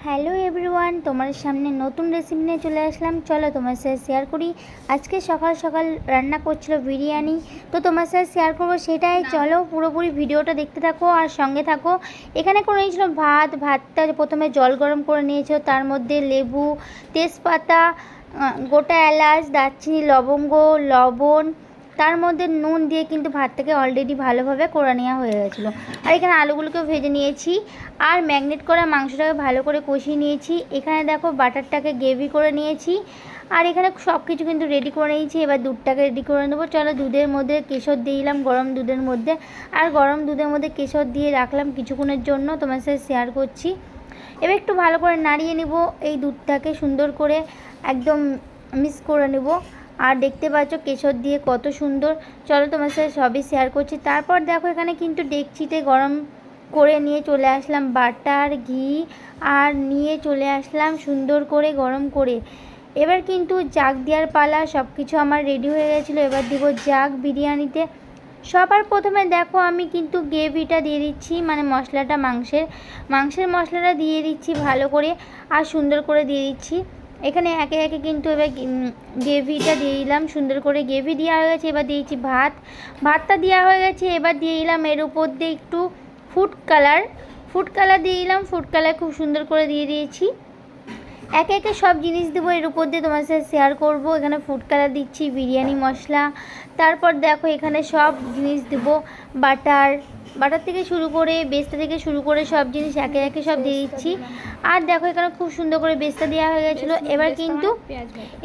Hello everyone, তোমার সামনে নতুন রেসিপি নিয়ে চলে আসলাম। চলো তোমার সাথে শেয়ার করি। আজকে সকাল সকাল রান্না করছিল বিরিয়ানি, তো তোমার সাথে শেয়ার করবো সেটাই। চলো পুরোপুরি ভিডিওটা দেখতে থাকো আর সঙ্গে থাকো। এখানে করে নিয়েছিল ভাতটা প্রথমে জল গরম করে নিয়েছিল, তার মধ্যে লেবু, তেজপাতা, গোটা এলাচ, দারচিনি, লবঙ্গ, লবণ, তার মধ্যে নুন দিয়ে কিন্তু ভাতটাকে অলরেডি ভালোভাবে করে নেওয়া হয়ে গেছিলো। আর এখানে আলুগুলোকেও ভেজে নিয়েছি আর ম্যাগনেট করা মাংসটাকে ভালো করে কষিয়ে নিয়েছি। এখানে দেখো বাটারটাকে গ্রেভি করে নিয়েছি আর এখানে সব কিছু কিন্তু রেডি করে নিয়েছি। এবার দুধটাকে রেডি করে নেবো। চলো দুধের মধ্যে কেশর দিয়ে দিলাম, গরম দুধের মধ্যে, আর গরম দুধের মধ্যে কেশর দিয়ে রাখলাম কিছুক্ষণের জন্য, তোমার সাথে শেয়ার করছি। এবার একটু ভালো করে নাড়িয়ে নেব, এই দুধটাকে সুন্দর করে একদম মিক্স করে নেব। আর দেখতে পাচ্ছ কেশর দিয়ে কত সুন্দর। চলো তোমার সাথে সবই শেয়ার করছি। তারপর দেখো এখানে কিন্তু ডেকচিতে গরম করে নিয়ে চলে আসলাম বাটার, ঘি, আর নিয়ে চলে আসলাম সুন্দর করে গরম করে। এবার কিন্তু জাগ দেওয়ার পালা। সব কিছু আমার রেডি হয়ে গেছিলো। এবার দিব জাগ বিরিয়ানিতে। সবার প্রথমে দেখো আমি কিন্তু গ্রেভিটা দিয়ে দিচ্ছি, মানে মশলাটা, মাংসের মশলাটা দিয়ে দিচ্ছি ভালো করে আর সুন্দর করে দিয়ে দিচ্ছি। এখানে একে একে কিন্তু এবার গ্রেভিটা দিয়ে দিলাম, সুন্দর করে গ্রেভি দেওয়া হয়ে গেছে। এবার দিয়েছি ভাতটা দেওয়া হয়ে গেছে। এবার দিয়ে দিলাম এর উপর দিয়ে একটু ফুড কালার দিয়ে দিলাম। ফুড কালার খুব সুন্দর করে দিয়ে দিয়েছি। একে একে সব জিনিস দেবো এর উপর দিয়ে, তোমার সাথে শেয়ার করবো। এখানে ফুড কালার দিচ্ছি, বিরিয়ানি মশলা, তারপর দেখো এখানে সব জিনিস দেবো, বাটার থেকে শুরু করে, বেস্তা থেকে শুরু করে সব জিনিস একে একে সব দিয়ে দিচ্ছি। আর দেখো এখানে খুব সুন্দর করে বেস্তা দেওয়া হয়ে গেছিলো। এবার কিন্তু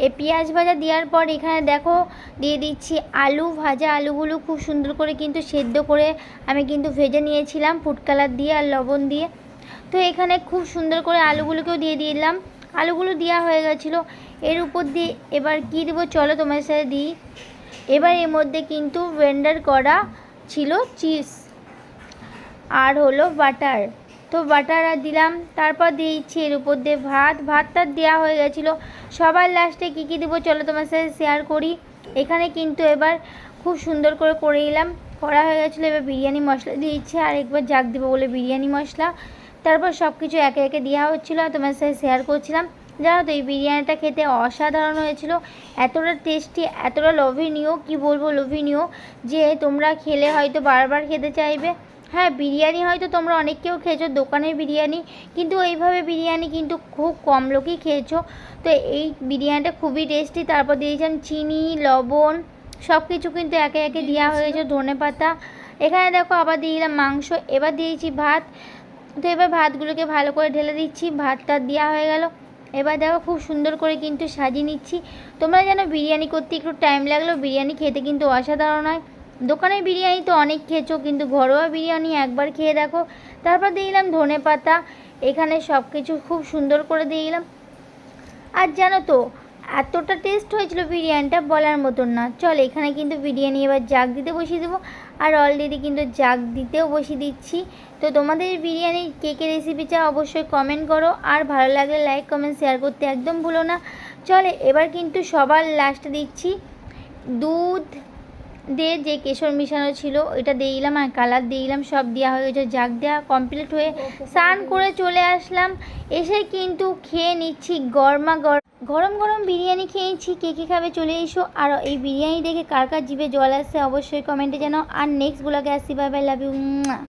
এই পেঁয়াজ ভাজা দেওয়ার পর এখানে দেখো দিয়ে দিচ্ছি আলু ভাজা। আলুগুলো খুব সুন্দর করে কিন্তু সেদ্ধ করে আমি কিন্তু ভেজে নিয়েছিলাম ফুড কালার দিয়ে আর লবণ দিয়ে। তো এখানে খুব সুন্দর করে আলুগুলোকেও দিয়ে দিলাম। আলুগুলো দেওয়া হয়ে গেছিলো। এর উপর দিয়ে এবার কী দেবো চলো তোমার সাথে দিই। এবার এর মধ্যে কিন্তু ব্লেন্ডার করা ছিল চিজ আর হলো বাটার, তো বাটার আর দিলাম। তারপর দিয়েছি এর উপর দিয়ে ভাতটা দেওয়া হয়ে গেছিলো। সবার লাস্টে কী দেবো চলো তোমার সাথে শেয়ার করি। এখানে কিন্তু এবার খুব সুন্দর করে নিলাম, করা হয়ে গেছিলো। এবার বিরিয়ানি মশলা দিয়েছি আর একবার জাগ দেবো বলে বিরিয়ানি মশলা। তারপর সব কিছু একে একে দেওয়া হচ্ছিলো আর তোমার সাথে শেয়ার করছিলাম। জানো তো এই বিরিয়ানিটা খেতে অসাধারণ হয়েছিল, এতটা টেস্টি, এতটা লোভনীয়, কি বলবো লোভনীয়, যে তোমরা খেলে হয়তো বারবার খেতে চাইবে। হ্যাঁ, বিরিয়ানি হয়তো তোমরা অনেকেও খেয়েছো দোকানের বিরিয়ানি, কিন্তু এইভাবে বিরিয়ানি কিন্তু খুব কম লোকই খেয়েছো। তো এই বিরিয়ানিটা খুবই টেস্টি। তারপর দিয়েছিলাম চিনি, লবণ, সব কিছু কিন্তু একে একে দেওয়া হয়েছে, ধনেপাতা। এখানে দেখো আবার দিয়ে দিলাম মাংস। এবার দিয়েছি ভাত। তো এবার ভাতগুলোকে ভালো করে ঢেলে দিচ্ছি। ভাতটা দেওয়া হয়ে গেল। এবার দেখো খুব সুন্দর করে কিন্তু সাজিয়ে নিচ্ছি। তোমরা জানো বিরিয়ানি করতে একটু টাইম লাগলেও বিরিয়ানি খেতে কিন্তু অসাধারণ হয়। দোকানের বিরিয়ানি তো অনেক খেয়েছো, কিন্তু ঘরোয়া বিরিয়ানি একবার খেয়ে দেখো। তারপর দিয়ে দিলাম ধনেপাতা। এখানে সব কিছু খুব সুন্দর করে দিয়ে দিলাম। আর জানো তো এতটা টেস্ট হয়েছিল বিরিয়ানিটা বলার মতন না। চল এখানে কিন্তু বিরিয়ানি এবার জাগ দিতে বসিয়ে দেবো, আর অলরেডি কিন্তু জাগ দিতেও বসিয়ে দিচ্ছি। তো তোমাদের বিরিয়ানির কে রেসিপি চাও অবশ্যই কমেন্ট করো, আর ভালো লাগলে লাইক কমেন্ট শেয়ার করতে একদম ভুলো না। চলে এবার কিন্তু সবার লাস্টে দিচ্ছি দুধ দিয়ে যে কেশর মিশানো ছিল ওইটা দিয়ে দিলাম আর কালার দিয়ে দিলাম। সব দেওয়া হয়ে গেছে, জাগ দেওয়া কমপ্লিট হয়ে স্নান করে চলে আসলাম। এসে কিন্তু খেয়ে নিচ্ছি গরম গরম বিরিয়ানি খেয়েছি। কে খাবে চলে এসো। আর এই বিরিয়ানি দেখে কার কার জিভে জল আসছে অবশ্যই কমেন্টে জানাও। আর নেক্সট ব্লগে আসছি। Bye bye, love you.